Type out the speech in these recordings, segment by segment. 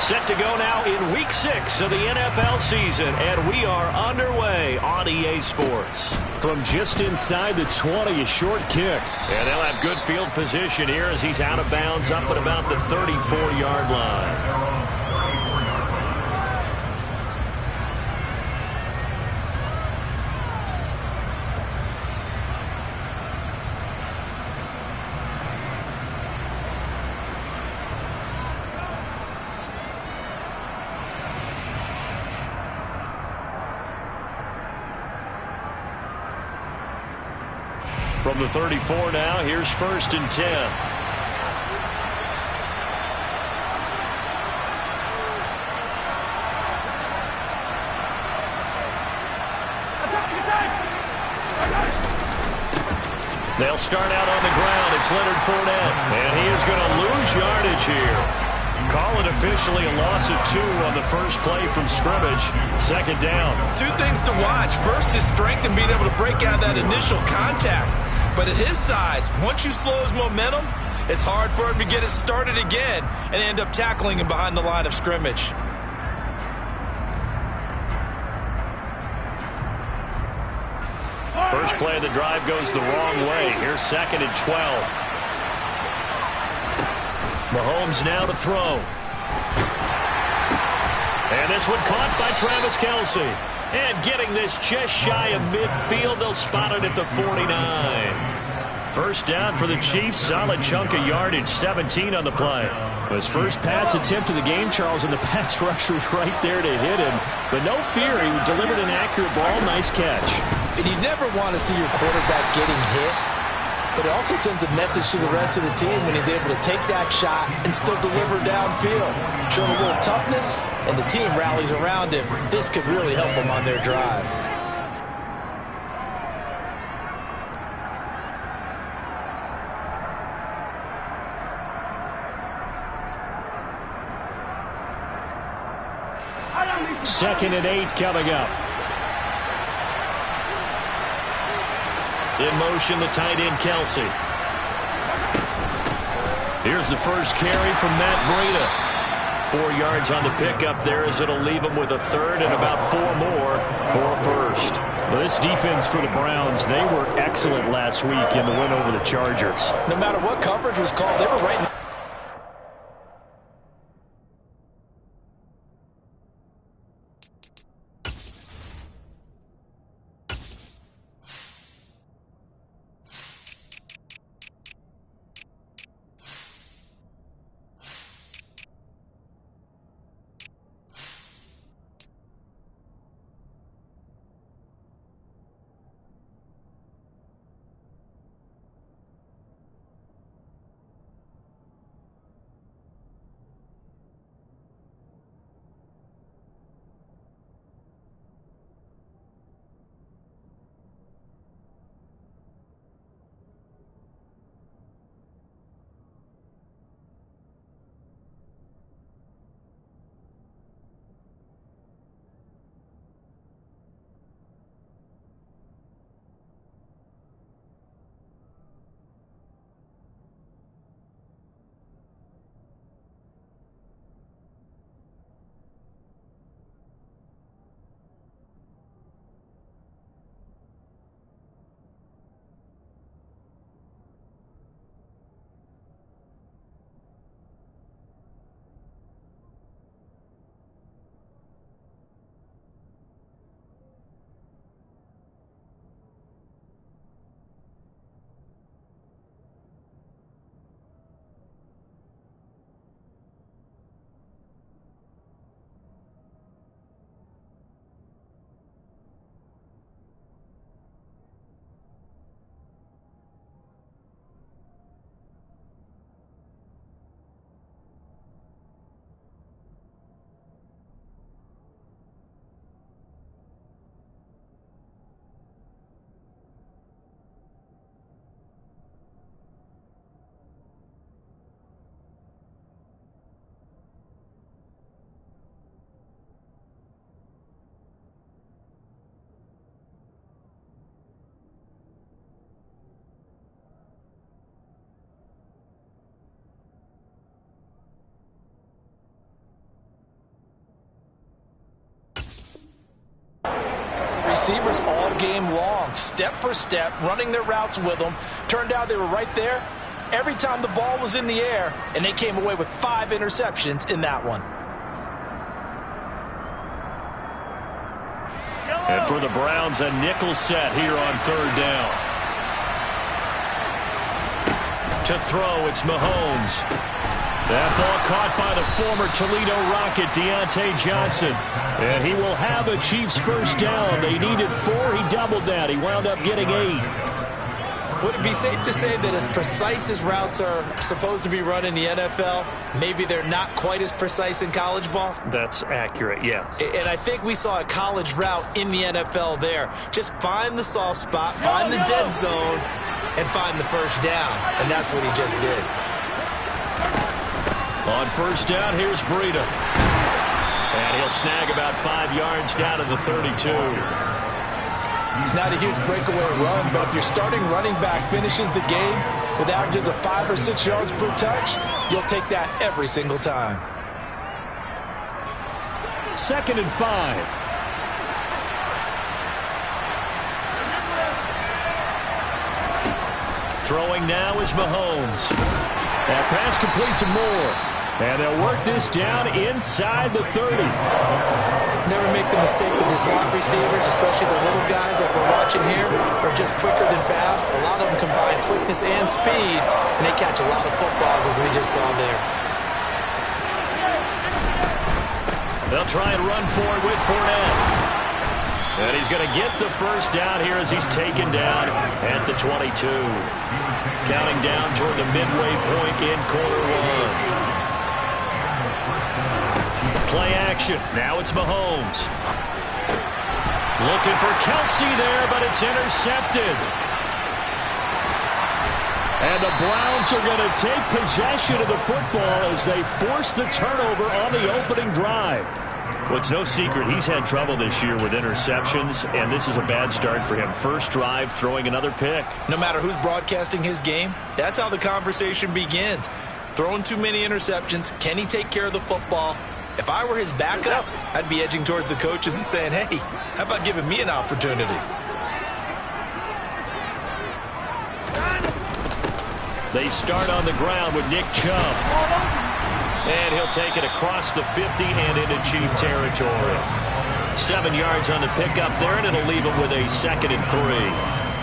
Set to go now in Week 6 of the NFL season, and we are underway on EA Sports. From just inside the 20, a short kick. And they'll have good field position here as he's out of bounds up at about the 34-yard line. From the 34 now, here's 1st and 10. They'll start out on the ground. It's Leonard Fournette, and he is going to lose yardage here. Call it officially a loss of 2 on the first play from scrimmage. 2nd down. 2 things to watch. First, his strength and being able to break out that initial contact. But at his size, once you slow his momentum, it's hard for him to get it started again and end up tackling him behind the line of scrimmage. First play of the drive goes the wrong way. Here's 2nd and 12. Mahomes now to throw. And this one caught by Travis Kelce. And getting this just shy of midfield, they'll spot it at the 49. First down for the Chiefs. Solid chunk of yardage, 17 on the play. His first pass attempt of the game, Charles, and the pass rush was right there to hit him. But no fear, he delivered an accurate ball. Nice catch. And you never want to see your quarterback getting hit, but it also sends a message to the rest of the team when he's able to take that shot and still deliver downfield. Showing a little toughness, and the team rallies around him. This could really help them on their drive. Second and 8 coming up. In motion, the tight end, Kelce. Here's the first carry from Matt Breida. 4 yards on the pickup there as it'll leave him with a 3rd and about 4 more for a first. Well, this defense for the Browns, they were excellent last week in the win over the Chargers. No matter what coverage was called, they were right in. receivers all game long, step for step, running their routes with them. Turned out they were right there every time the ball was in the air, and they came away with 5 interceptions in that one. And for the Browns, a nickel set here on 3rd down. To throw, it's Mahomes. That ball caught by the former Toledo Rocket, Deontay Johnson. And he will have a Chiefs first down. They needed 4. He doubled that. He wound up getting 8. Would it be safe to say that as precise as routes are supposed to be run in the NFL, maybe they're not quite as precise in college ball? That's accurate, yeah. And I think we saw a college route in the NFL there. Just find the soft spot, find the dead zone, and find the first down. And that's what he just did. On first down, here's Breida. And he'll snag about 5 yards down to the 32. He's not a huge breakaway run, but if your starting running back finishes the game with averages of 5 or 6 yards per touch, you'll take that every single time. 2nd and 5. Throwing now is Mahomes. That pass complete to Moore. And they'll work this down inside the 30. Never make the mistake that the slot receivers, especially the little guys like we're watching here, are just quicker than fast. A lot of them combine quickness and speed, and they catch a lot of footballs, as we just saw there. They'll try and run for it with Fournette. And he's going to get the first down here as he's taken down at the 22. Counting down toward the midway point in quarter 1. Play action. Now it's Mahomes. Looking for Kelsey there, but it's intercepted. And the Browns are going to take possession of the football as they force the turnover on the opening drive. Well, it's no secret he's had trouble this year with interceptions, and this is a bad start for him. First drive, throwing another pick. No matter who's broadcasting his game, that's how the conversation begins. Throwing too many interceptions. Can he take care of the football? If I were his backup, I'd be edging towards the coaches and saying, hey, how about giving me an opportunity? They start on the ground with Nick Chubb. And he'll take it across the 50 and into Chief territory. 7 yards on the pickup there, and it'll leave him with a 2nd and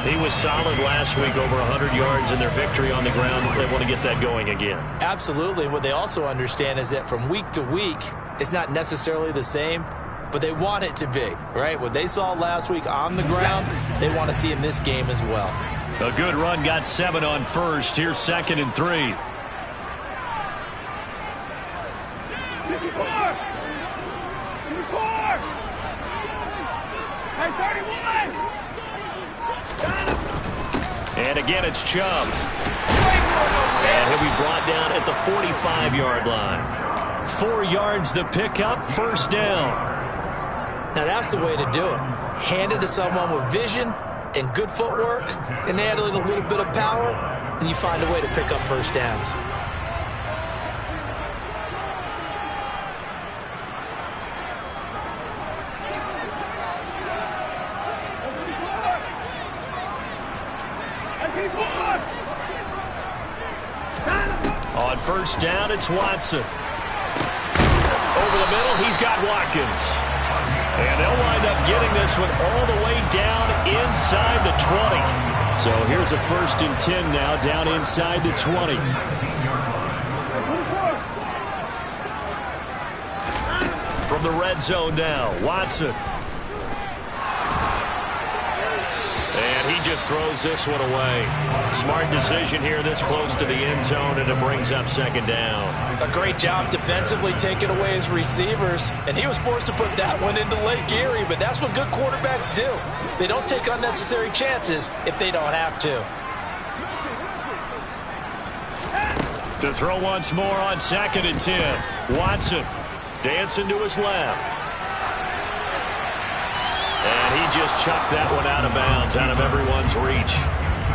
3. He was solid last week, over 100 yards in their victory on the ground. They want to get that going again. Absolutely. What they also understand is that from week to week, it's not necessarily the same, but they want it to be, right? What they saw last week on the ground, they want to see in this game as well. A good run, got 7 on first. Here's 2nd and 3. And again, it's Chubb. And he'll be brought down at the 45-yard line. 4 yards the pickup, first down. Now that's the way to do it. Hand it to someone with vision and good footwork, and add in a little bit of power, and you find a way to pick up first downs. On first down, it's Watson. Over the middle, he's got Watkins. And they'll wind up getting this one all the way down inside the 20. So here's a 1st and 10 now, down inside the 20. From the red zone now, Watson. And he just throws this one away. Smart decision here this close to the end zone, and it brings up 2nd down. A great job defensively taking away his receivers, and he was forced to put that one into Lake Erie, but that's what good quarterbacks do. They don't take unnecessary chances if they don't have to. To throw once more on 2nd and 10. Watson dancing to his left. And he just chucked that one out of bounds, out of everyone's reach.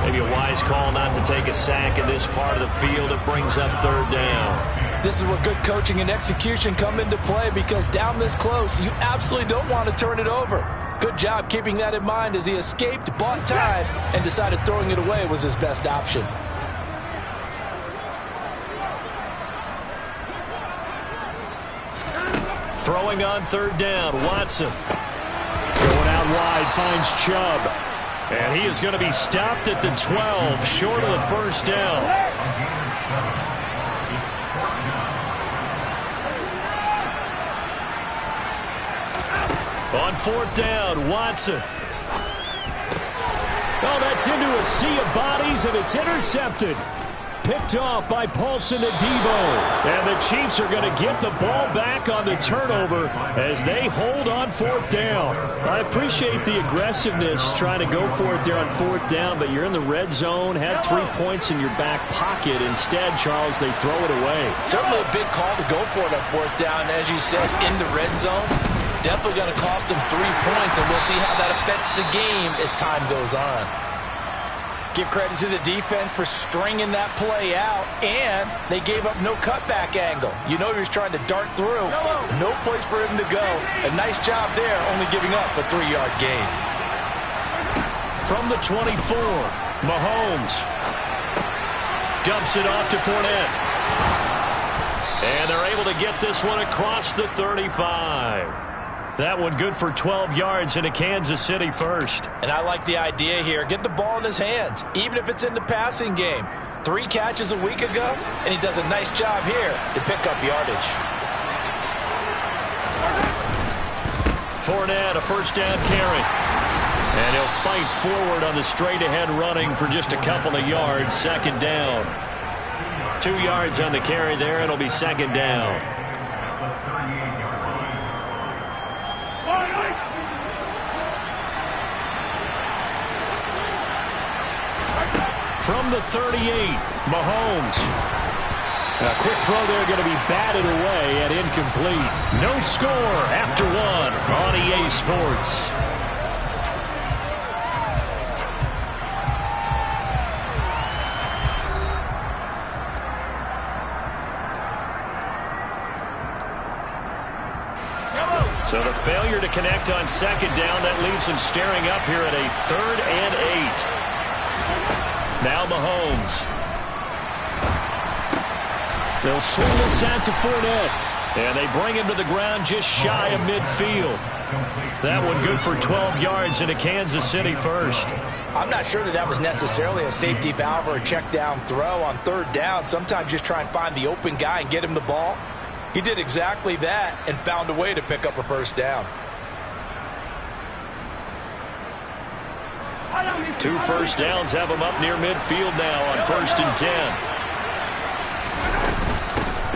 Maybe a wise call not to take a sack in this part of the field. It brings up 3rd down. This is where good coaching and execution come into play, because down this close, you absolutely don't want to turn it over. Good job keeping that in mind as he escaped, bought time, and decided throwing it away was his best option. Throwing on third down, Watson. Going out wide, finds Chubb. And he is going to be stopped at the 12, short of the first down. On fourth down, Watson. Oh, that's into a sea of bodies, and it's intercepted. Picked off by Paulson Adebo. And the Chiefs are going to get the ball back on the turnover as they hold on fourth down. I appreciate the aggressiveness trying to go for it there on fourth down, but you're in the red zone, had 3 points in your back pocket. Instead, Charles, they throw it away. Certainly a big call to go for it on fourth down. As you said, in the red zone, definitely going to cost them 3 points, and we'll see how that affects the game as time goes on. Give credit to the defense for stringing that play out, and they gave up no cutback angle. You know he was trying to dart through. No place for him to go. A nice job there, only giving up a 3-yard gain. From the 24, Mahomes dumps it off to Fournette. And they're able to get this one across the 35. That one good for 12 yards into Kansas City first. And I like the idea here. Get the ball in his hands, even if it's in the passing game. 3 catches a week ago, and he does a nice job here to pick up yardage. Fournette, a first down carry. And he'll fight forward on the straight-ahead running for just a couple of yards. Second down. 2 yards on the carry there. It'll be second down. From the 38, Mahomes. A quick throw there going to be batted away and incomplete. No score after one on EA Sports. So the failure to connect on second down, that leaves him staring up here at a 3rd and 8. Now Mahomes. They'll swing this out to Fournette. And they bring him to the ground just shy of midfield. That one good for 12 yards into Kansas City first. I'm not sure that was necessarily a safety valve or a check down throw on third down. Sometimes just try and find the open guy and get him the ball. He did exactly that and found a way to pick up a first down. 2 first downs have him up near midfield now on 1st and 10.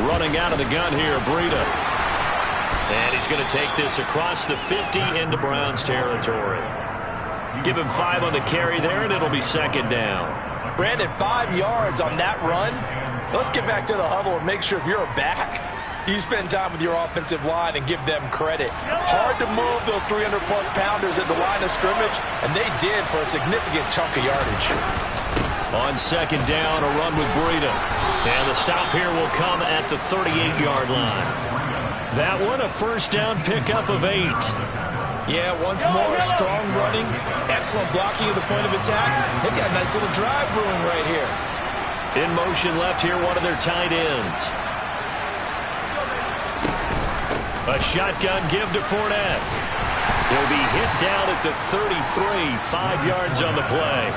Running out of the gun here, Breida. And he's going to take this across the 50 into Browns territory. Give him 5 on the carry there, and it'll be second down. Brandon, 5 yards on that run. Let's get back to the huddle and make sure if you're a back, you spend time with your offensive line and give them credit. Hard to move those 300-plus pounders at the line of scrimmage, and they did for a significant chunk of yardage. On second down, a run with Breida. And the stop here will come at the 38-yard line. That one, a first down pickup of 8. Yeah, once more, strong running, excellent blocking at the point of attack. They've got a nice little drive brewing right here. In motion left here, one of their tight ends. A shotgun give to Fournette. He'll be hit down at the 33, 5 yards on the play.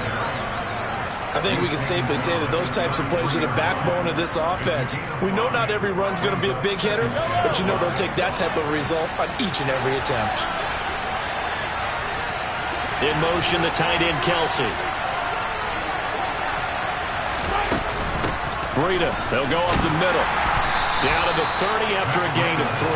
I think we can safely say that those types of plays are the backbone of this offense. We know not every run's going to be a big hitter, but you know they'll take that type of result on each and every attempt. In motion, the tight end, Kelsey. Breida, they'll go up the middle. Down to the 30 after a gain of 3.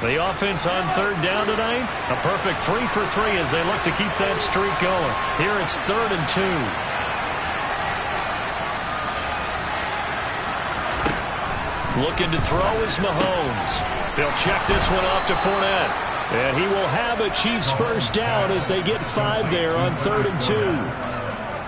The offense on third down tonight, a perfect 3 for 3 as they look to keep that streak going. Here it's 3rd and 2. Looking to throw is Mahomes. They'll check this one off to Fournette. And he will have a Chiefs first down as they get 5 there on 3rd and 2.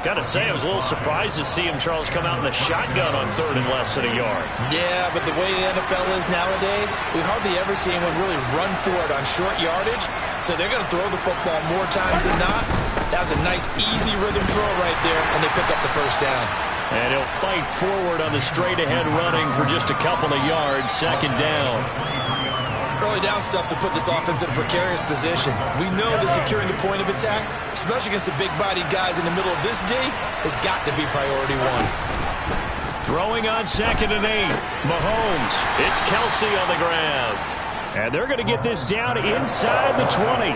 Got to say, I was a little surprised to see him, Charles, come out in the shotgun on 3rd and less than a yard. Yeah, but the way the NFL is nowadays, we hardly ever see anyone really run for it on short yardage. So they're going to throw the football more times than not. That was a nice, easy rhythm throw right there, and they pick up the first down. And he'll fight forward on the straight-ahead running for just a couple of yards, 2nd down. Early down stuff to put this offense in a precarious position. We know that securing the point of attack, especially against the big-bodied guys in the middle of this D, has got to be priority 1. Throwing on 2nd and 8. Mahomes. It's Kelce on the ground. And they're going to get this down inside the 20.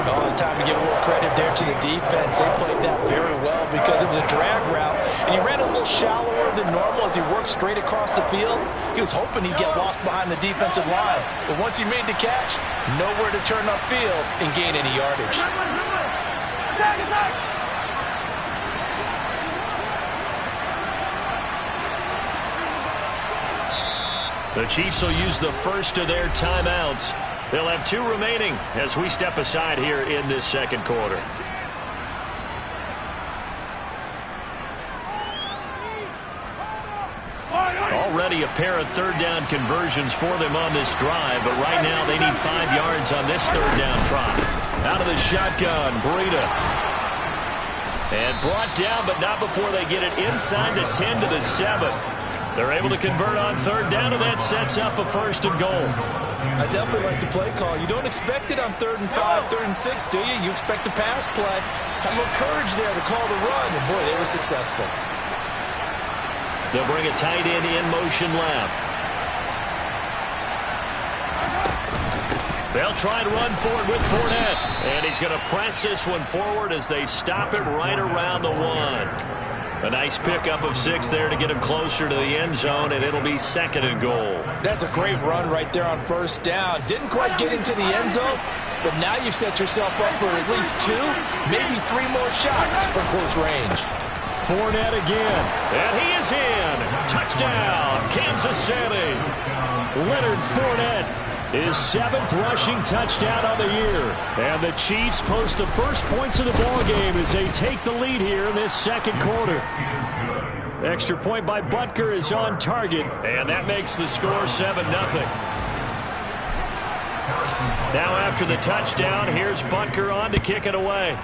Oh, it's time to give a little credit there to the defense. They played that very well because it was a drag route, and he ran a little shallower than normal as he worked straight across the field. He was hoping he'd get lost behind the defensive line, but once he made the catch, nowhere to turn upfield and gain any yardage. The Chiefs will use the first of their timeouts. They'll have 2 remaining as we step aside here in this 2nd quarter. Already a pair of 3rd down conversions for them on this drive, but right now they need 5 yards on this 3rd down try. Out of the shotgun, Breida. And brought down, but not before they get it inside the 10 to the 7. They're able to convert on 3rd down, and that sets up a 1st and goal. I definitely like the play call. You don't expect it on 3rd and 5, 3rd and 6, do you? You expect a pass play. Had a little courage there to call the run, and boy, they were successful. They'll bring a tight end in motion left. They'll try and run forward with Fournette. And he's going to press this one forward as they stop it right around the 1. A nice pickup of 6 there to get him closer to the end zone, and it'll be 2nd and goal. That's a great run right there on 1st down. Didn't quite get into the end zone, but now you've set yourself up for at least 2, maybe 3 more shots from close range. Fournette again. And he is in. Touchdown, Kansas City. Leonard Fournette, his 7th rushing touchdown of the year. And the Chiefs post the first points of the ball game as they take the lead here in this 2nd quarter. Extra point by Butker is on target. And that makes the score 7-0. Now after the touchdown, here's Butker on to kick it away.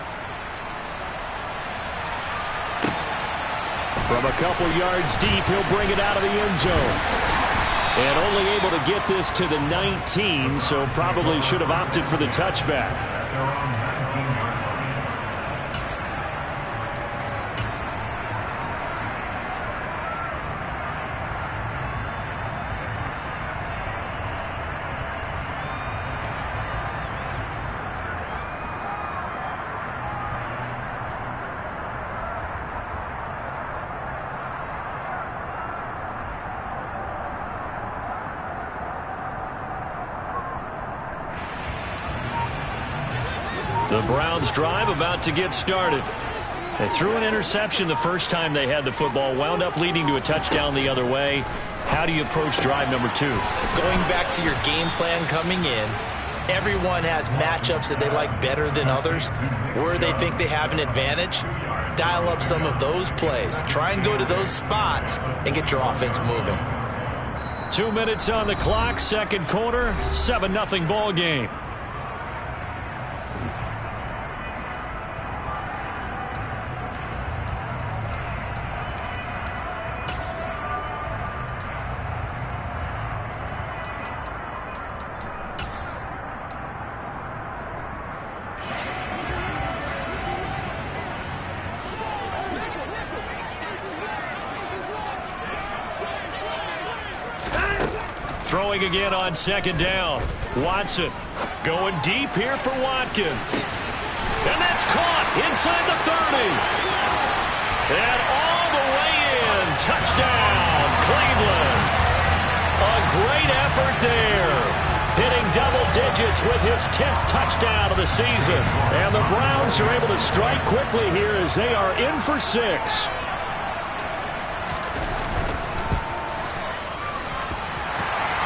From a couple yards deep, he'll bring it out of the end zone. And only able to get this to the 19, so probably should have opted for the touchback. The Browns drive about to get started. They threw an interception the first time they had the football, wound up leading to a touchdown the other way. How do you approach drive number 2? Going back to your game plan coming in, everyone has matchups that they like better than others. Where they think they have an advantage, dial up some of those plays. Try and go to those spots and get your offense moving. 2 minutes on the clock, 2nd quarter, 7-0 ball game. Throwing again on 2nd down. Watson going deep here for Watkins. And that's caught inside the 30. And all the way in. Touchdown, Cleveland. A great effort there. Hitting double digits with his 10th touchdown of the season. And the Browns are able to strike quickly here as they are in for 6.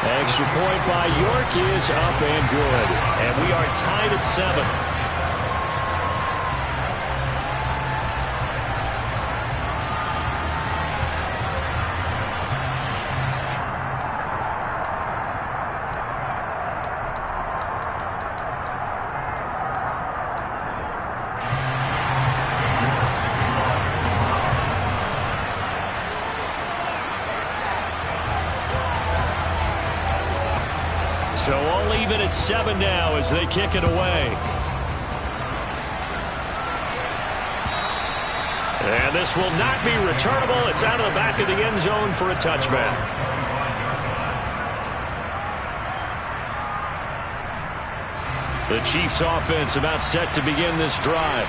Extra point by York is up and good. And we are tied at 7. So all even at 7 now as they kick it away. And this will not be returnable. It's out of the back of the end zone for a touchback. The Chiefs offense about set to begin this drive.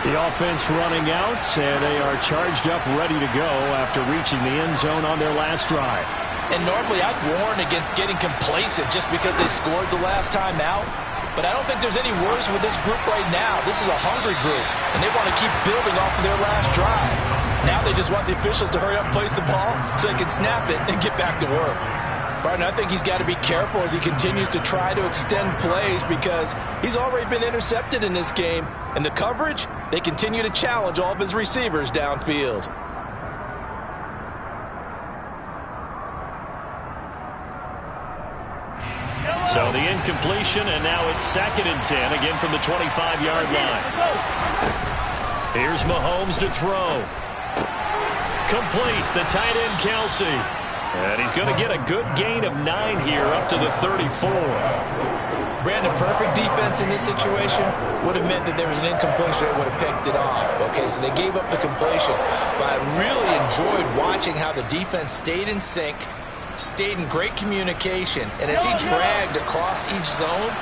The offense running out, and they are charged up, ready to go after reaching the end zone on their last drive. And normally I'd warn against getting complacent just because they scored the last time out. But I don't think there's any worse with this group right now. This is a hungry group, and they want to keep building off of their last drive. Now they just want the officials to hurry up and place the ball so they can snap it and get back to work. Brian, I think he's got to be careful as he continues to try to extend plays because he's already been intercepted in this game. And the coverage, they continue to challenge all of his receivers downfield. So the incompletion, and now it's 2nd and 10, again from the 25-yard line. Here's Mahomes to throw. Complete, the tight end Kelce. And he's going to get a good gain of 9 here up to the 34. Brandon, perfect defense in this situation would have meant that there was an incompletion that would have picked it off. Okay, so they gave up the completion. But I really enjoyed watching how the defense stayed in sync, stayed in great communication, and as he dragged across each zone,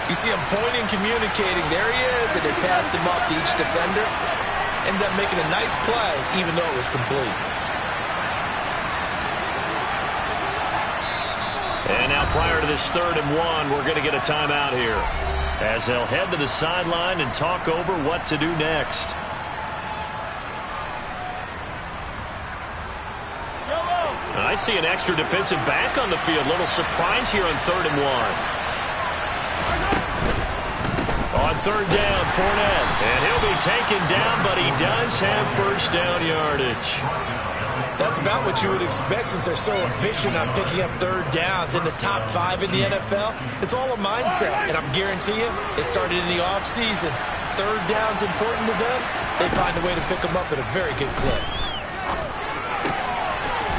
you see him pointing, communicating. There he is, and they passed him up to each defender. Ended up making a nice play, even though it was complete. And now prior to this 3rd and 1, we're going to get a timeout here as they'll head to the sideline and talk over what to do next. I see an extra defensive back on the field. Little surprise here on 3rd and 1. On 3rd down, Fournette. And he'll be taken down, but he does have first down yardage. That's about what you would expect since they're so efficient on picking up 3rd downs in the top 5 in the NFL. It's all a mindset, and I'm guarantee you, it started in the offseason. 3rd down's important to them. They find a way to pick them up at a very good clip.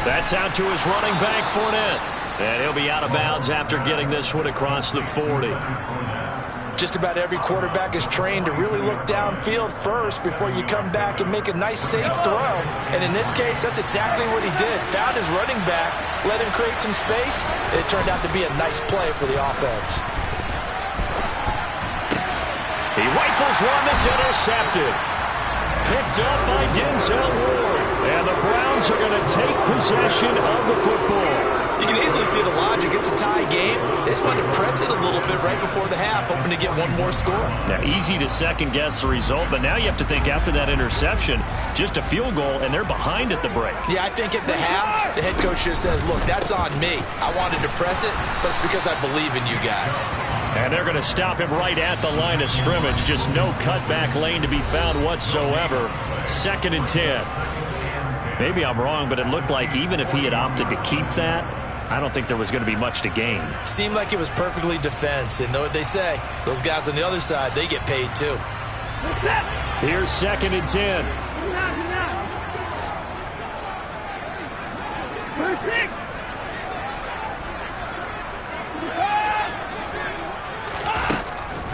That's out to his running back, Fournette. And he'll be out of bounds after getting this one across the 40. Just about every quarterback is trained to really look downfield first before you come back and make a nice, safe throw. And in this case, that's exactly what he did. Found his running back, let him create some space, and it turned out to be a nice play for the offense. He rifles one that's intercepted. Picked up by Denzel Ward. And the Browns are going to take possession of the football. You can easily see the logic. It's a tie game. They just wanted to press it a little bit right before the half, hoping to get one more score. Now, easy to second-guess the result, but now you have to think after that interception, just a field goal, and they're behind at the break. Yeah, I think at the half, the head coach just says, look, that's on me. I wanted to press it, but it's because I believe in you guys. And they're going to stop him right at the line of scrimmage. Just no cutback lane to be found whatsoever. 2nd and 10. Maybe I'm wrong, but it looked like even if he had opted to keep that, I don't think there was going to be much to gain. Seemed like it was perfectly defense. And know what they say? Those guys on the other side, they get paid too. Here's 2nd and 10.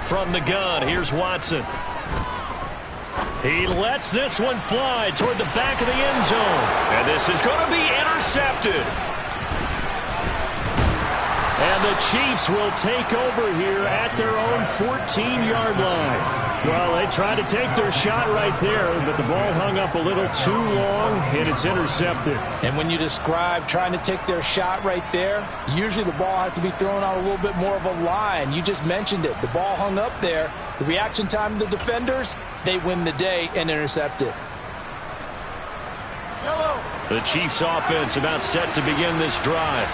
From the gun, here's Watson. He lets this one fly toward the back of the end zone. And this is going to be intercepted. And the Chiefs will take over here at their own 14-yard line. Well, they tried to take their shot right there, but the ball hung up a little too long, and it's intercepted. And when you describe trying to take their shot right there, usually the ball has to be thrown out a little bit more of a line. You just mentioned it. The ball hung up there. The reaction time of the defenders, they win the day and intercept it. The Chiefs offense about set to begin this drive.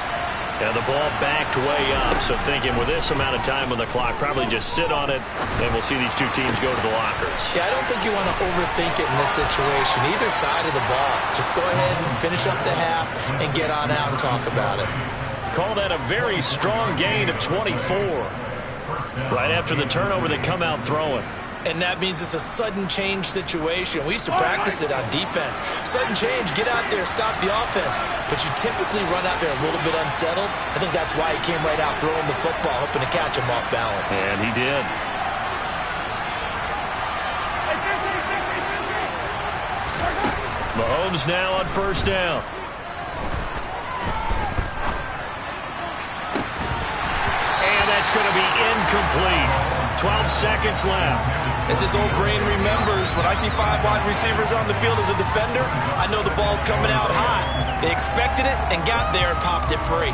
And the ball backed way up. So thinking with this amount of time on the clock, probably just sit on it, and we'll see these two teams go to the lockers. Yeah, I don't think you want to overthink it in this situation. Either side of the ball. Just go ahead and finish up the half and get on out and talk about it. Call that a very strong gain of 24. Right after the turnover, they come out throwing. And that means it's a sudden change situation. We used to practice it on defense. Sudden change, get out there, stop the offense. But you typically run out there a little bit unsettled. I think that's why he came right out throwing the football, hoping to catch him off balance. And he did. Mahomes now on first down. And that's going to be incomplete. 12 seconds left. As his old brain remembers, when I see 5 wide receivers on the field as a defender, I know the ball's coming out high. They expected it and got there and popped it free.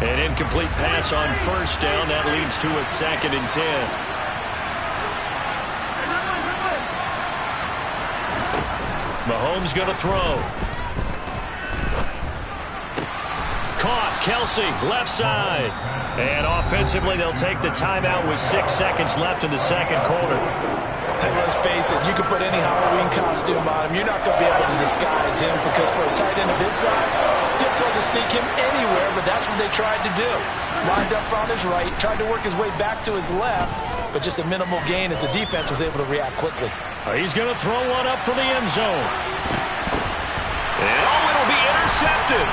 An incomplete pass on first down. That leads to a 2nd and 10. Mahomes going to throw. Caught. Kelce, left side. And offensively, they'll take the timeout with 6 seconds left in the second quarter. Hey, let's face it, you can put any Halloween costume on him. You're not going to be able to disguise him because for a tight end of his size, difficult to sneak him anywhere, but that's what they tried to do. Lined up on his right, tried to work his way back to his left, but just a minimal gain as the defense was able to react quickly. He's going to throw one up for the end zone. And it'll be intercepted.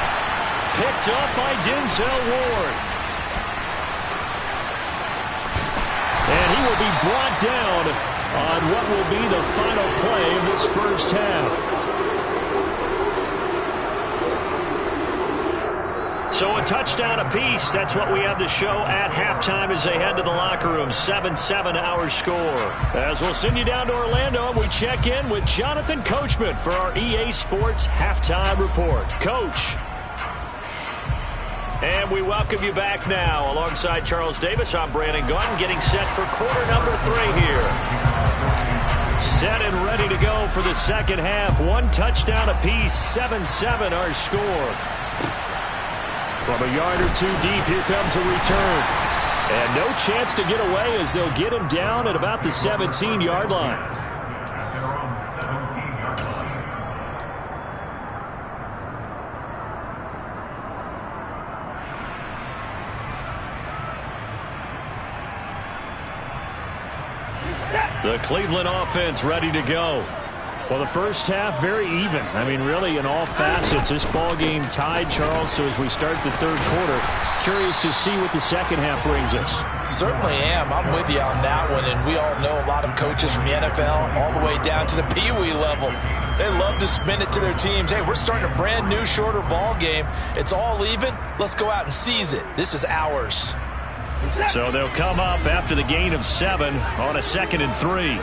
Picked up by Denzel Ward. And he will be brought down on what will be the final play of this first half. So a touchdown apiece. That's what we have to show at halftime as they head to the locker room. 7-7 our score. As we'll send you down to Orlando, and we check in with Jonathan Coachman for our EA Sports Halftime Report. Coach. And we welcome you back now. Alongside Charles Davis, I'm Brandon Gaudin, getting set for quarter number 3 here. Set and ready to go for the second half. 1 touchdown apiece, 7-7 our score. From a yard or 2 deep, here comes a return. And no chance to get away as they'll get him down at about the 17-yard line. The Cleveland offense ready to go. Well, the first half, very even. I mean, really, in all facets, this ball game tied, Charles. So as we start the third quarter, curious to see what the second half brings us. Certainly am. I'm with you on that one. And we all know a lot of coaches from the NFL all the way down to the Pee Wee level. They love to spin it to their teams. Hey, we're starting a brand new, shorter ball game. It's all even. Let's go out and seize it. This is ours. So they'll come up after the gain of 7 on a 2nd and 3.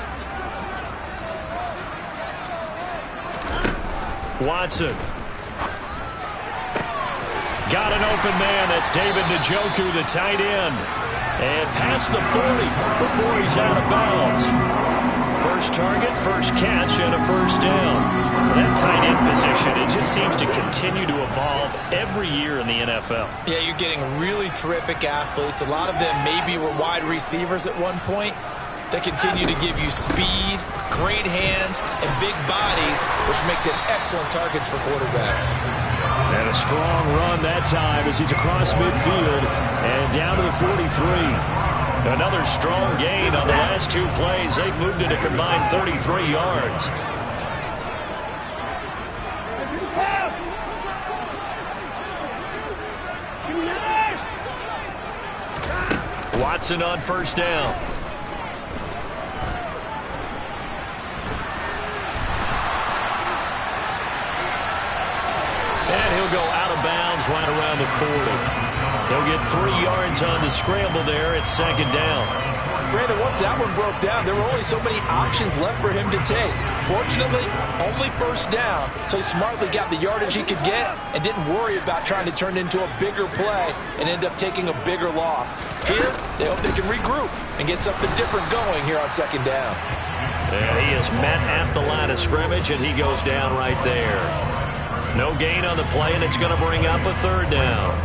Watson. Got an open man. That's David Njoku, the tight end. And past the 40 before he's out of bounds. First target, first catch, and a first down. That tight end position, it just seems to continue to evolve every year in the NFL. Yeah, you're getting really terrific athletes. A lot of them maybe were wide receivers at one point. They continue to give you speed, great hands, and big bodies, which make them excellent targets for quarterbacks. And a strong run that time as he's across midfield and down to the 43. Another strong gain on the last 2 plays. They've moved it a combined 33 yards. Watson on first down. And he'll go out of bounds right around the 40. He'll get 3 yards on the scramble there at second down. Brandon, once that one broke down, there were only so many options left for him to take. Fortunately, only first down, so he smartly got the yardage he could get and didn't worry about trying to turn it into a bigger play and end up taking a bigger loss. Here, they hope they can regroup and get something different going here on second down. And he is met at the line of scrimmage, and he goes down right there. No gain on the play, and it's going to bring up a third down.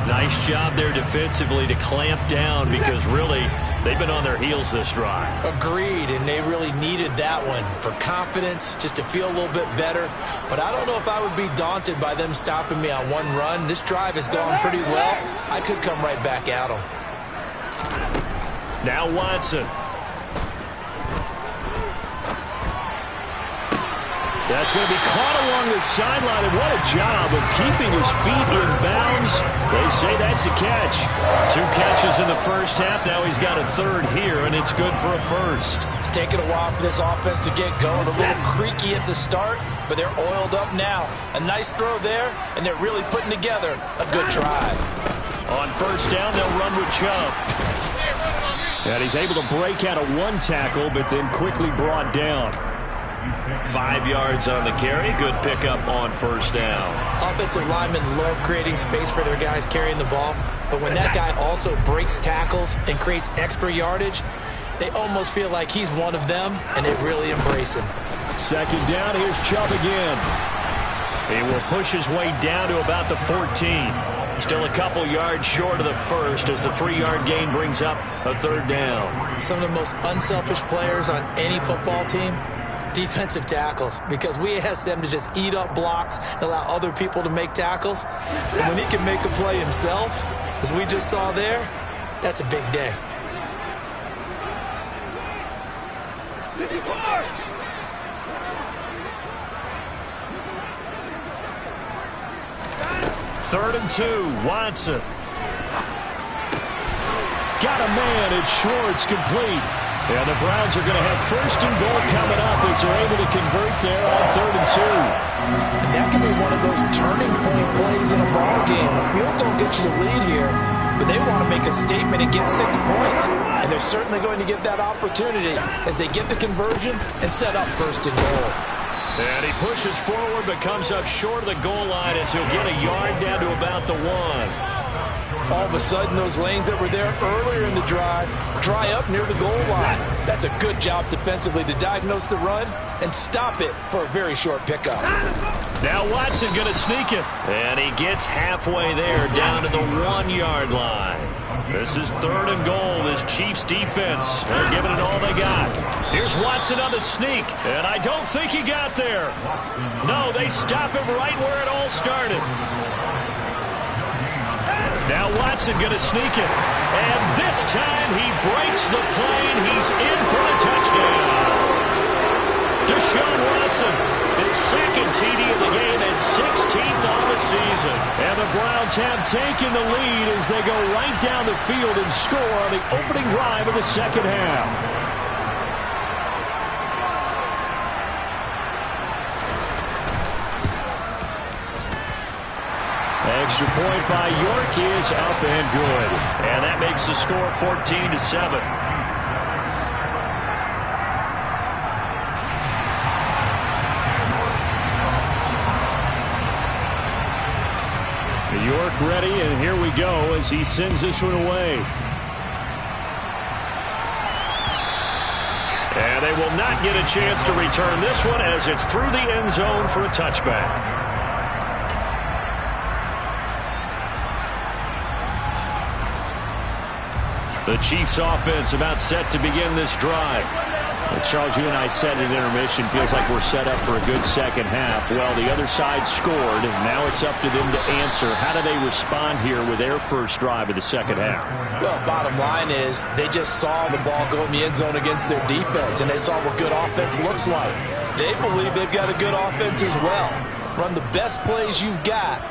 Nice job there defensively to clamp down because really they've been on their heels this drive. Agreed, and they really needed that one for confidence, just to feel a little bit better. But I don't know if I would be daunted by them stopping me on one run. This drive has gone pretty well. I could come right back at them. Now Watson. That's going to be caught along the sideline, and what a job of keeping his feet in bounds. They say that's a catch. 2 catches in the first half. Now he's got a third here, and it's good for a first. It's taken a while for this offense to get going. A little creaky at the start, but they're oiled up now. A nice throw there, and they're really putting together a good drive. On first down, they'll run with Chubb. And he's able to break out of one tackle, but then quickly brought down. 5 yards on the carry. Good pickup on first down. Offensive linemen love creating space for their guys carrying the ball, but when that guy also breaks tackles and creates extra yardage, they almost feel like he's one of them, and they really embrace him. Second down, here's Chubb again. He will push his way down to about the 14. Still a couple yards short of the first as the 3-yard gain brings up a third down. Some of the most unselfish players on any football team, defensive tackles, because we ask them to just eat up blocks and allow other people to make tackles. And when he can make a play himself, as we just saw there, that's a big day. Third and 2, Watson. Got a man, it's Schwartz, complete. And the Browns are going to have first and goal coming up as they're able to convert there on 3rd and 2. And that can be one of those turning point plays in a ball game. A field goal gets you the lead here, but they want to make a statement and get 6 points. And they're certainly going to get that opportunity as they get the conversion and set up first and goal. And he pushes forward but comes up short of the goal line as he'll get a yard down to about the 1. All of a sudden, those lanes that were there earlier in the drive dry up near the goal line. That's a good job defensively to diagnose the run and stop it for a very short pickup. Now Watson going to sneak it. And he gets halfway there down to the 1-yard line. This is 3rd and goal. This Chiefs defense, they're giving it all they got. Here's Watson on the sneak. And I don't think he got there. No, they stop him right where it all started. Now Watson going to sneak it. And this time he breaks the plane. He's in for a touchdown. Deshaun Watson, his second TD of the game and 16th on the season. And the Browns have taken the lead as they go right down the field and score on the opening drive of the second half. Extra point by York is up and good. And that makes the score 14-7. York ready, and here we go as he sends this one away. And they will not get a chance to return this one as it's through the end zone for a touchback. The Chiefs offense about set to begin this drive. Well, Charles, you and I said at intermission, feels like we're set up for a good second half. Well, the other side scored, and now it's up to them to answer. How do they respond here with their first drive of the second half? Well, bottom line is they just saw the ball go in the end zone against their defense, and they saw what good offense looks like. They believe they've got a good offense as well. Run the best plays you've got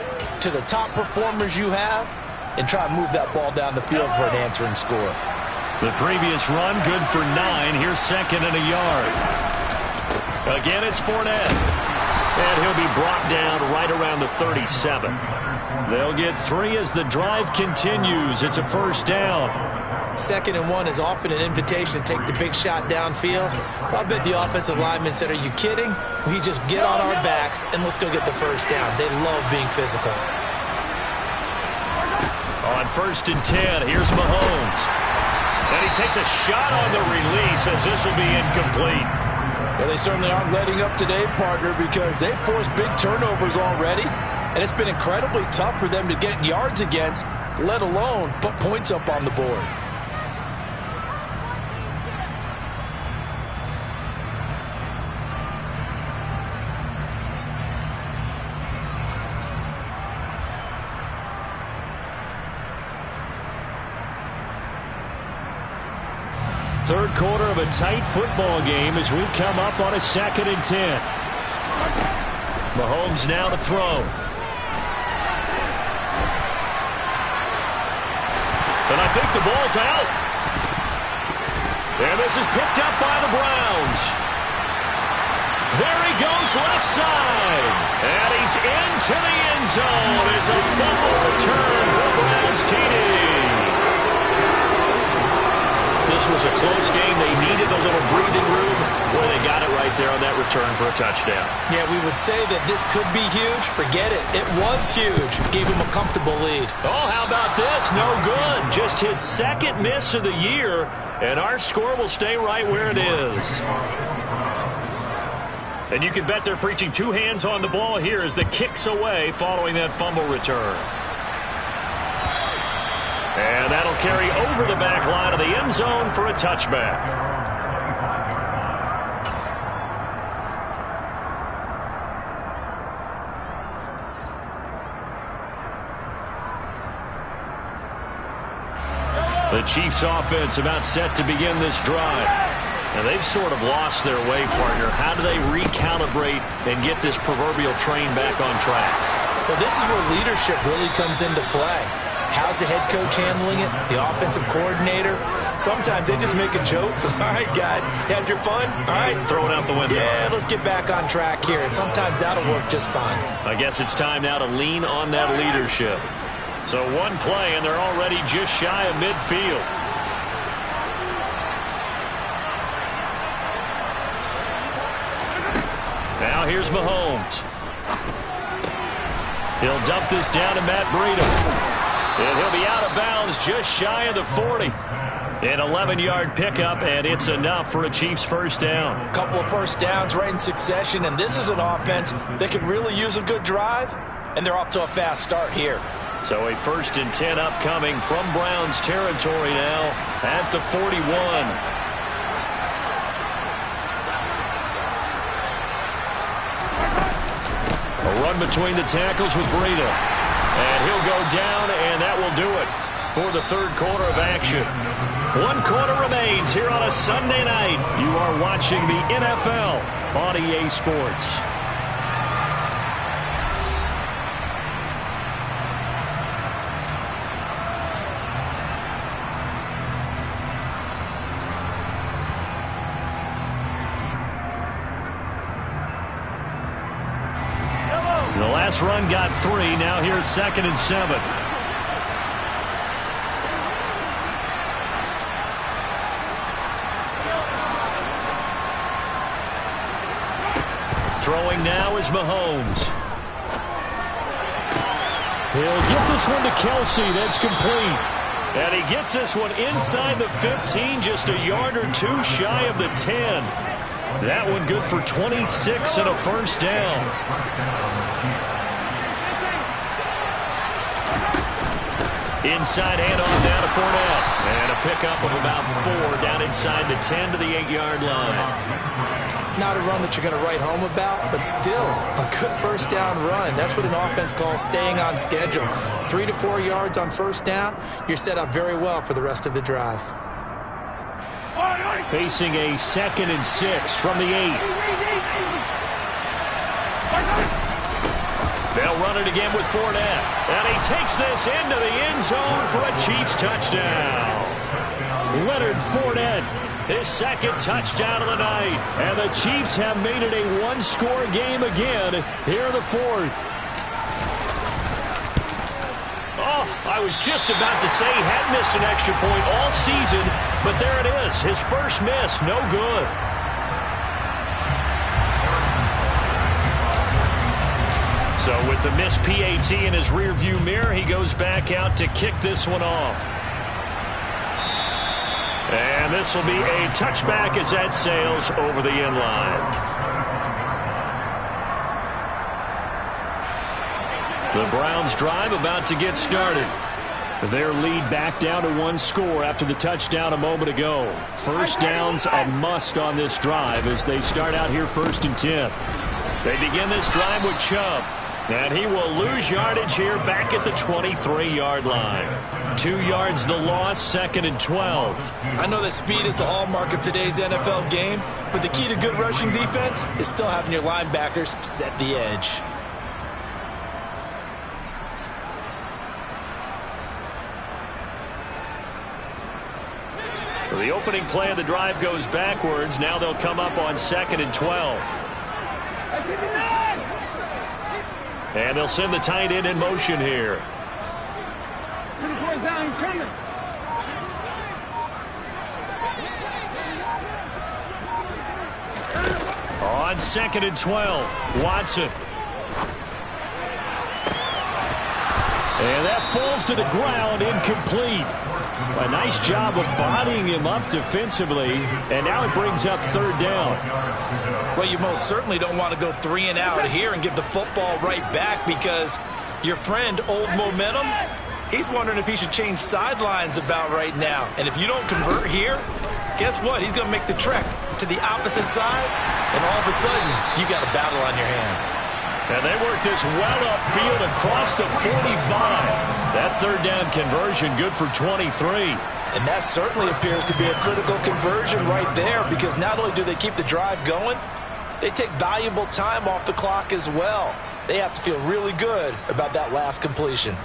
to the top performers you have, and try to move that ball down the field for an answering score. The previous run, good for 9. Here's 2nd and a yard. Again, it's Fournette. And he'll be brought down right around the 37. They'll get 3 as the drive continues. It's a first down. 2nd and 1 is often an invitation to take the big shot downfield. I bet the offensive lineman said, are you kidding? We just get on our backs and let's go get the first down. They love being physical. On 1st and 10, here's Mahomes. And he takes a shot on the release as this will be incomplete. Well, they certainly aren't letting up today, partner, because they've forced big turnovers already. And it's been incredibly tough for them to get yards against, let alone put points up on the board. Third quarter of a tight football game as we come up on a 2nd and 10. Mahomes now to throw. And I think the ball's out. And this is picked up by the Browns. There he goes left side. And he's into the end zone. It's a fumble return for Browns TD. This was a close game. They needed a little breathing room. Boy, they got it right there on that return for a touchdown. Yeah, we would say that this could be huge. Forget it. It was huge. Gave him a comfortable lead. Oh, how about this? No good. Just his 2nd miss of the year, and our score will stay right where it is. And you can bet they're preaching 2 hands on the ball here as the kick's away following that fumble return. And that'll carry over the back line of the end zone for a touchback. The Chiefs offense about set to begin this drive. And they've sort of lost their way, partner. How do they recalibrate and get this proverbial train back on track? Well, this is where leadership really comes into play. How's the head coach handling it? The offensive coordinator? Sometimes they just make a joke. All right, guys, had your fun? All right. Throw it out the window. Yeah, let's get back on track here. And sometimes that'll work just fine. I guess it's time now to lean on that leadership. So one play, and they're already just shy of midfield. Now here's Mahomes. He'll dump this down to Matt Breida. And he'll be out of bounds just shy of the 40. An 11-yard pickup, and it's enough for a Chiefs first down. A couple of first downs right in succession, and this is an offense that could really use a good drive, and they're off to a fast start here. So a 1st and 10 upcoming from Browns territory now at the 41. A run between the tackles with Breida. And he'll go down, and that will do it for the 3rd quarter of action. 1 quarter remains here on a Sunday night. You are watching the NFL on EA Sports. The last run got 3. Now here's 2nd and 7. Throwing now is Mahomes. He'll get this one to Kelce. That's complete. And he gets this one inside the 15, just a yard or 2 shy of the 10. That one good for 26 and a first down. Inside handoff down to Fournette. And a pickup of about 4 down inside the 10 to the 8-yard line. Not a run that you're going to write home about, but still a good first down run. That's what an offense calls staying on schedule. 3 to 4 yards on first down, you're set up very well for the rest of the drive. Facing a 2nd and 6 from the 8. They'll run it again with Fournette. And he takes this into the end zone for a Chiefs touchdown. Leonard Fournette. His 2nd touchdown of the night. And the Chiefs have made it a 1-score game again here in the 4th. Oh, I was just about to say he had missed an extra point all season, but there it is. His first miss, no good. So with the missed PAT in his rearview mirror, he goes back out to kick this one off. And this will be a touchback as that sails over the end line. The Browns drive about to get started. Their lead back down to 1 score after the touchdown a moment ago. First down's a must on this drive as they start out here 1st and 10. They begin this drive with Chubb. And he will lose yardage here back at the 23-yard line. 2 yards the loss, 2nd and 12. I know that speed is the hallmark of today's NFL game, but the key to good rushing defense is still having your linebackers set the edge. So the opening play of the drive goes backwards. Now they'll come up on 2nd and 12. And they'll send the tight end in motion here. On 2nd and 12, Watson. And that falls to the ground, incomplete. A nice job of bodying him up defensively, and now it brings up 3rd down. Well, you most certainly don't want to go 3 and out here and give the football right back because your friend, Old Momentum, he's wondering if he should change sidelines about right now. And if you don't convert here, guess what? He's going to make the trek to the opposite side, and all of a sudden, you got a battle on your hands. And they work this well upfield across the 45. That 3rd down conversion good for 23. And that certainly appears to be a critical conversion right there because not only do they keep the drive going, they take valuable time off the clock as well. They have to feel really good about that last completion.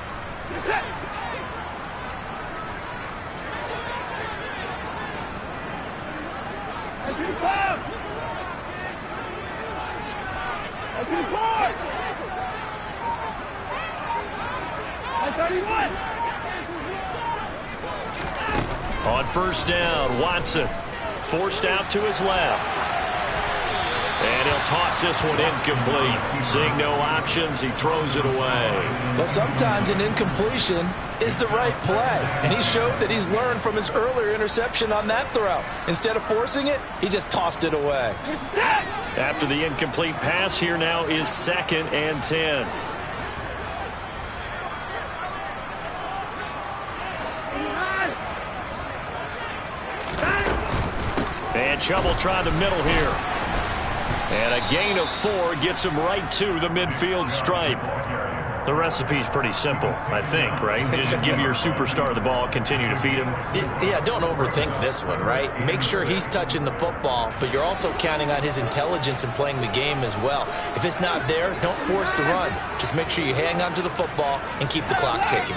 On 1st down, Watson forced out to his left. And he'll toss this one incomplete. Seeing no options, he throws it away. But sometimes an incompletion is the right play. And he showed that he's learned from his earlier interception on that throw. Instead of forcing it, he just tossed it away. After the incomplete pass, here now is 2nd and 10. And Chubb will try the middle here. And a gain of 4 gets him right to the midfield stripe. The recipe's pretty simple, I think, right? Just give your superstar the ball, continue to feed him. Yeah, don't overthink this one, right? Make sure he's touching the football, but you're also counting on his intelligence in playing the game as well. If it's not there, don't force the run. Just make sure you hang on to the football and keep the clock ticking.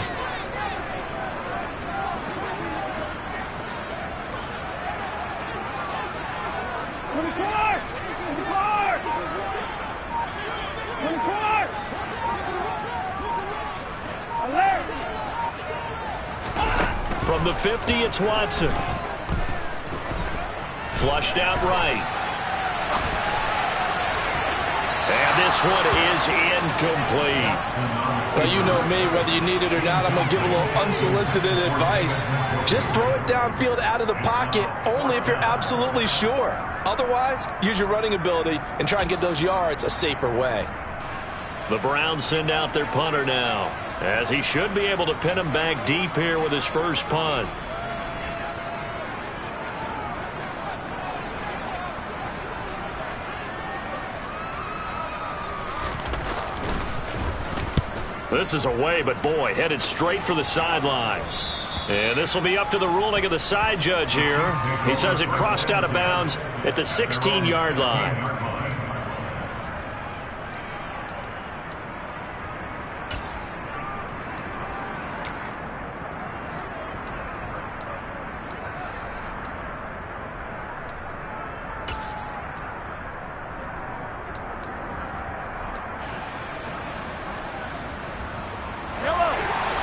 From the 50, it's Watson. Flushed out right. And this one is incomplete. Well, you know me, whether you need it or not, I'm going to give a little unsolicited advice. Just throw it downfield out of the pocket, only if you're absolutely sure. Otherwise, use your running ability and try and get those yards a safer way. The Browns send out their punter now, as he should be able to pin him back deep here with his first punt. This is away, but boy, headed straight for the sidelines. And this will be up to the ruling of the side judge here. He says it crossed out of bounds at the 16-yard line.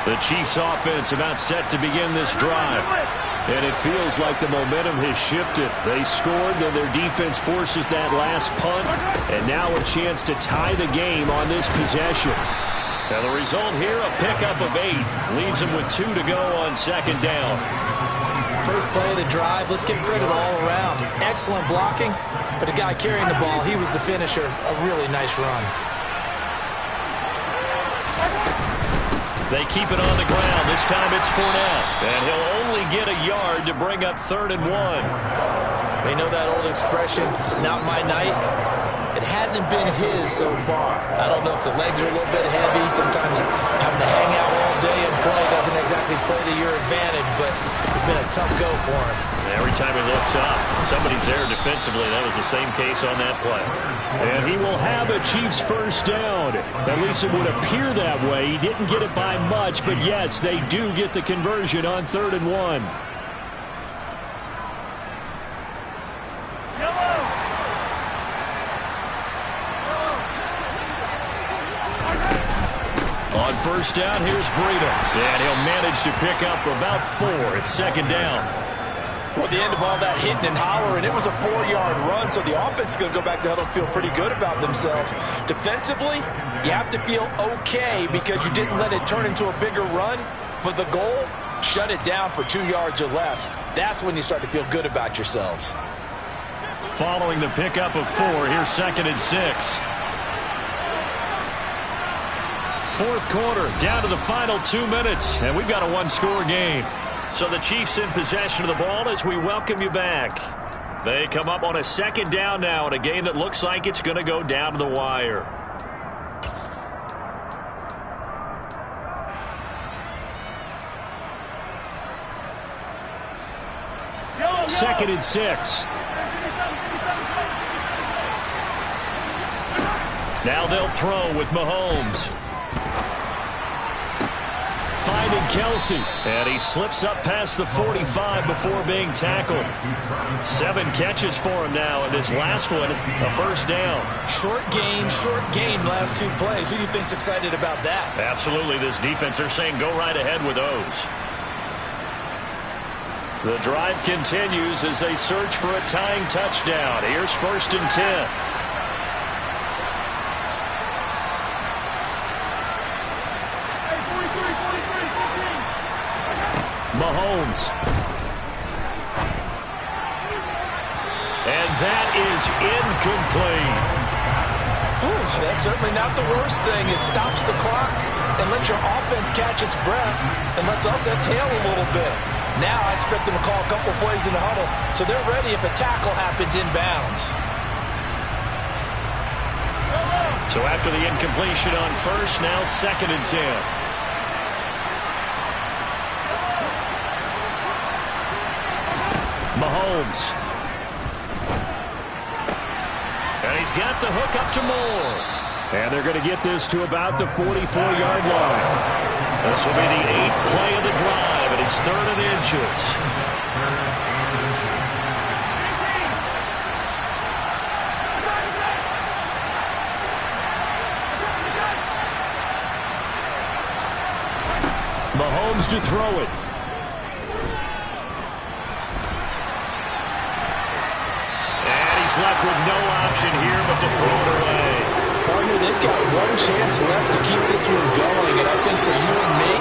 The Chiefs offense about set to begin this drive. And it feels like the momentum has shifted. They scored, then their defense forces that last punt. And now a chance to tie the game on this possession. And the result here, a pickup of 8. Leaves them with 2 to go on 2nd down. First play of the drive, let's give credit all around. Excellent blocking, but the guy carrying the ball, he was the finisher. A really nice run. They keep it on the ground. This time it's Fournette. And he'll only get a yard to bring up 3rd and 1. We know that old expression, it's not my night. It hasn't been his so far. I don't know if the legs are a little bit heavy. Sometimes having to hang out all day and play doesn't exactly play to your advantage, but it's been a tough go for him. Every time he looks up, somebody's there defensively. That was the same case on that play. And he will have a Chiefs first down. At least it would appear that way. He didn't get it by much, but yes, they do get the conversion on 3rd and 1. On first down, here's Breida. And he'll manage to pick up about 4. It's 2nd down. Well, the end of all that hitting and hollering, it was a 4-yard run, so the offense is going to go back to huddle and feel pretty good about themselves. Defensively, you have to feel okay because you didn't let it turn into a bigger run, but the goal, shut it down for 2 yards or less. That's when you start to feel good about yourselves. Following the pickup of 4, here's 2nd and 6. 4th quarter, down to the final 2 minutes, and we've got a 1-score game. So the Chiefs in possession of the ball as we welcome you back. They come up on a 2nd down now in a game that looks like it's going to go down to the wire. Second and 6. Now they'll throw with Mahomes. Finding Kelce. And he slips up past the 45 before being tackled. 7 catches for him now, and this last one, a first down. Short game, last 2 plays. Who do you think's excited about that? Absolutely, this defense, they're saying go right ahead with those. The drive continues as they search for a tying touchdown. Here's 1st and 10. Mahomes. And that is incomplete. That's certainly not the worst thing. It stops the clock and lets your offense catch its breath and lets us exhale a little bit. Now I expect them to call a couple plays in the huddle so they're ready if a tackle happens inbounds. So after the incompletion on first, now 2nd and 10. Mahomes. And he's got the hook up to Moore. And they're going to get this to about the 44-yard line. This will be the 8th play of the drive, and it's 3rd and inches. Mahomes to throw it. Left with no option here but to throw it away. Partner, they've got 1 chance left to keep this one going, and I think for you and me,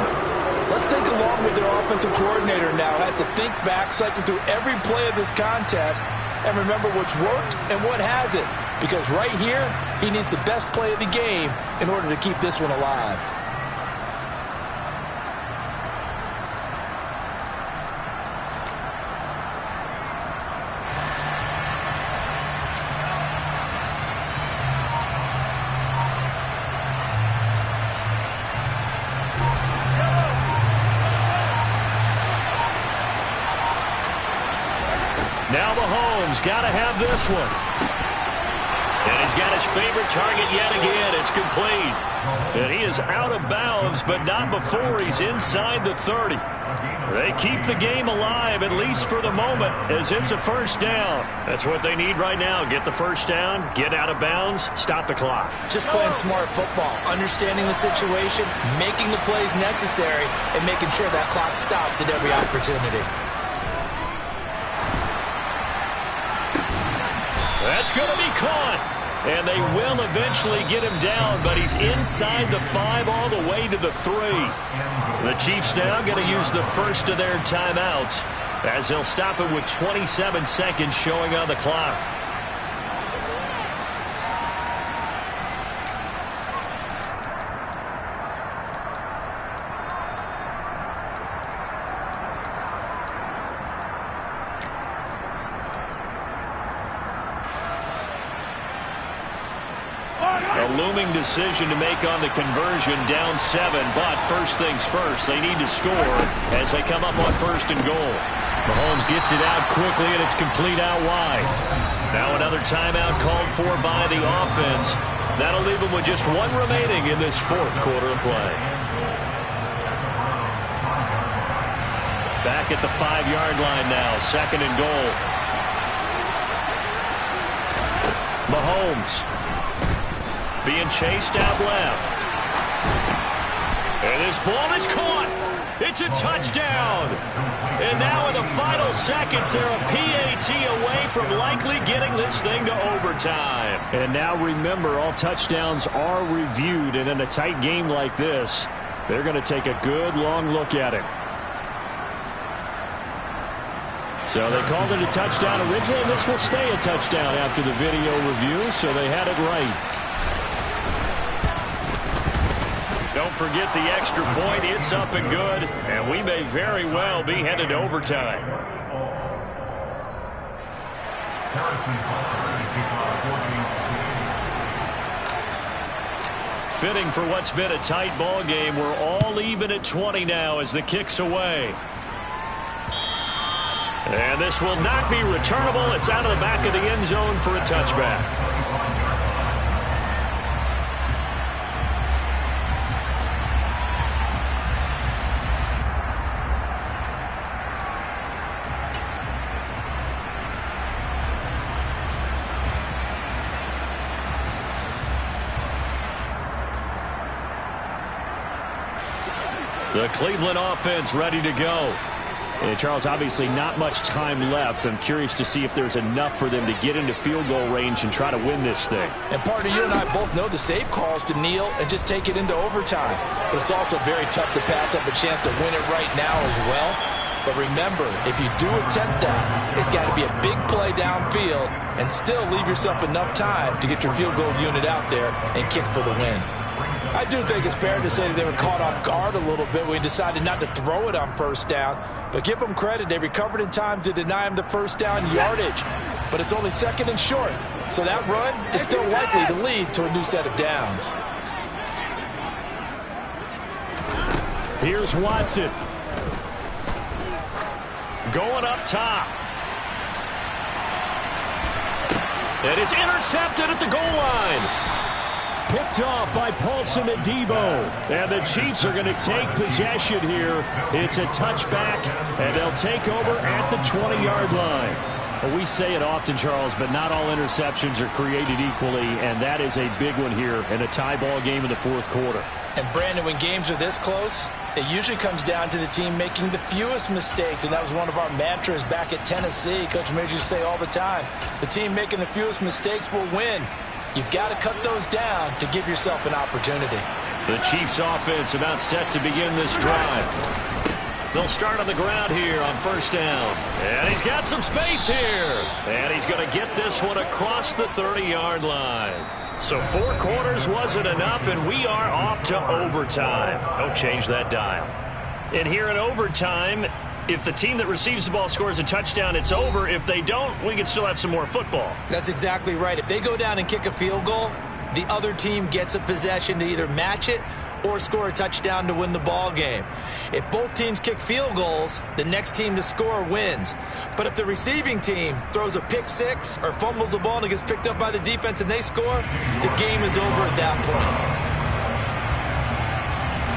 let's think along with their offensive coordinator now. Has to think back, cycle through every play of this contest, and remember what's worked and what hasn't. Because right here, he needs the best play of the game in order to keep this one alive. Now Mahomes got to have this one. And he's got his favorite target yet again. It's complete. And he is out of bounds, but not before he's inside the 30. They keep the game alive, at least for the moment, as it's a first down. That's what they need right now. Get the first down, get out of bounds, stop the clock. Just playing smart football, understanding the situation, making the plays necessary, and making sure that clock stops at every opportunity. That's going to be caught. And they will eventually get him down, but he's inside the 5 all the way to the 3. The Chiefs now going to use the first of their timeouts as they'll stop it with 27 seconds showing on the clock. A looming decision to make on the conversion, down 7, but first things first, they need to score as they come up on 1st and goal. Mahomes gets it out quickly, and it's complete out wide. Now another timeout called for by the offense. That'll leave them with just 1 remaining in this 4th quarter of play. Back at the 5-yard line now, 2nd and goal. Mahomes being chased out left. And this ball is caught. It's a touchdown. And now in the final seconds, they're a PAT away from likely getting this thing to overtime. And now remember, all touchdowns are reviewed. And in a tight game like this, they're going to take a good long look at it. So they called it a touchdown originally, and this will stay a touchdown after the video review, so they had it right. Don't forget the extra point. It's up and good, and we may very well be headed to overtime. Fitting for what's been a tight ball game. We're all even at 20 now as the kick's away. And this will not be returnable. It's out of the back of the end zone for a touchback. The Cleveland offense ready to go. And Charles, obviously not much time left. I'm curious to see if there's enough for them to get into field goal range and try to win this thing. And partner, you and I both know the safe calls to kneel and just take it into overtime. But it's also very tough to pass up a chance to win it right now as well. But remember, if you do attempt that, it's got to be a big play downfield and still leave yourself enough time to get your field goal unit out there and kick for the win. I do think it's fair to say that they were caught off guard a little bit when we decided not to throw it on 1st down. But give them credit. They recovered in time to deny him the 1st down yardage. But it's only 2nd and short. So that run is still likely to lead to a new set of downs. Here's Watson. Going up top. And it's intercepted at the goal line. Picked off by Paulson Adebo. And the Chiefs are going to take possession here. It's a touchback, and they'll take over at the 20-yard line. Well, we say it often, Charles, but not all interceptions are created equally, and that is a big one here in a tie ball game in the 4th quarter. And, Brandon, when games are this close, it usually comes down to the team making the fewest mistakes, and that was one of our mantras back at Tennessee. Coach Mears used to say all the time, the team making the fewest mistakes will win. You've got to cut those down to give yourself an opportunity. The Chiefs offense about set to begin this drive. They'll start on the ground here on 1st down. And he's got some space here. And he's going to get this one across the 30-yard line. So 4 quarters wasn't enough, and we are off to overtime. Don't change that dial. And here in overtime, if the team that receives the ball scores a touchdown, it's over. If they don't, we can still have some more football. That's exactly right. If they go down and kick a field goal, the other team gets a possession to either match it or score a touchdown to win the ball game. If both teams kick field goals, the next team to score wins. But if the receiving team throws a pick 6 or fumbles the ball and it gets picked up by the defense and they score, the game is over at that point.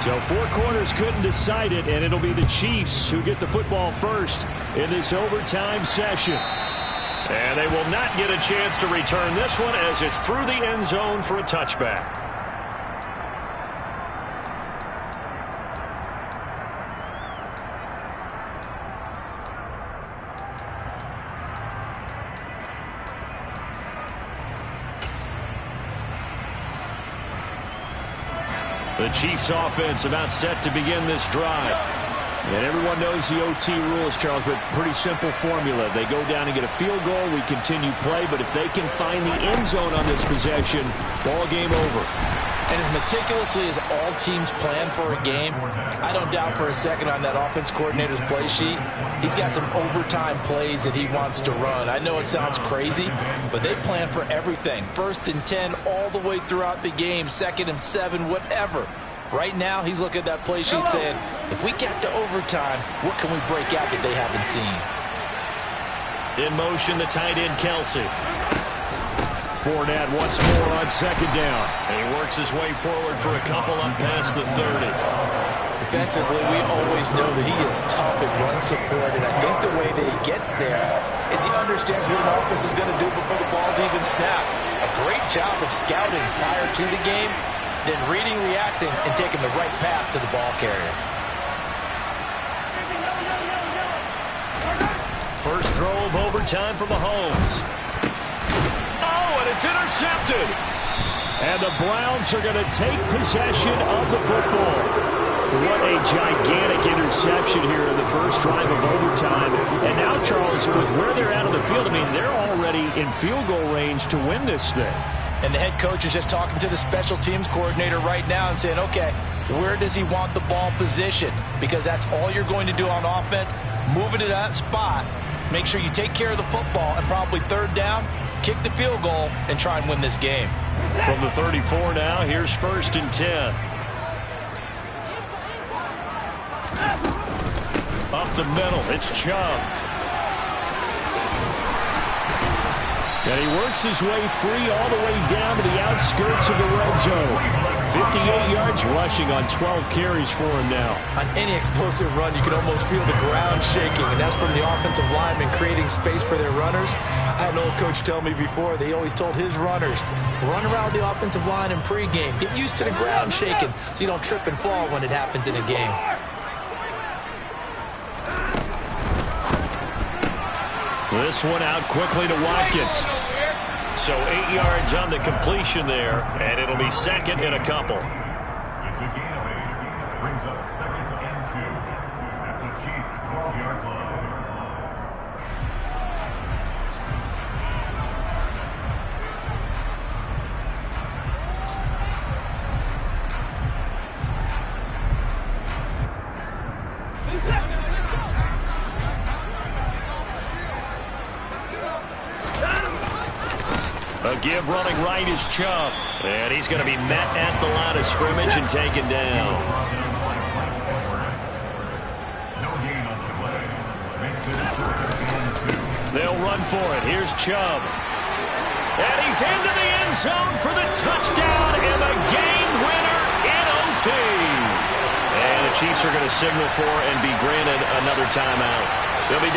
So 4 quarters couldn't decide it, and it'll be the Chiefs who get the football first in this overtime session. And they will not get a chance to return this one as it's through the end zone for a touchback. The Chiefs offense about set to begin this drive. And everyone knows the OT rules, Charles, but pretty simple formula. They go down and get a field goal, we continue play, but if they can find the end zone on this possession, ball game over. And as meticulously as all teams plan for a game, I don't doubt for a second on that offense coordinator's play sheet, he's got some overtime plays that he wants to run. I know it sounds crazy, but they plan for everything. 1st and 10 all the way throughout the game, 2nd and 7, whatever. Right now, he's looking at that play sheet saying, if we get to overtime, what can we break out that they haven't seen? In motion, the tight end, Kelce. Fournette once more on 2nd down. And he works his way forward for a couple up past the 30. Defensively, we always know that he is tough at run support, and I think the way that he gets there is he understands what an offense is going to do before the ball's even snapped. A great job of scouting prior to the game, then reading, reacting, and taking the right path to the ball carrier. First throw of overtime for Mahomes. Oh, and it's intercepted. And the Browns are going to take possession of the football. What a gigantic interception here in the first drive of overtime. And now, Charles, with where they're at on the field, I mean, they're already in field goal range to win this thing. And the head coach is just talking to the special teams coordinator right now and saying, okay, where does he want the ball positioned? Because that's all you're going to do on offense. Move it to that spot. Make sure you take care of the football, and probably 3rd down, kick the field goal, and try and win this game. From the 34 now, here's 1st and 10. Up the middle, it's Chubb. And he works his way free all the way down to the outskirts of the red zone. 58 yards rushing on 12 carries for him now. On any explosive run, you can almost feel the ground shaking, and that's from the offensive linemen creating space for their runners. I had an old coach tell me before, they always told his runners, run around the offensive line in pregame. Get used to the ground shaking so you don't trip and fall when it happens in a game. This one out quickly to Watkins. So 8 yards on the completion there, and it'll be 2nd and a couple. It's a gain of 8. Brings up 2nd and 2 at the Chiefs' 12-yard line. A give running right is Chubb. And he's going to be met at the line of scrimmage and taken down. They'll run for it. Here's Chubb. And he's into the end zone for the touchdown and the game winner in OT. And the Chiefs are going to signal for and be granted another timeout. They'll be down.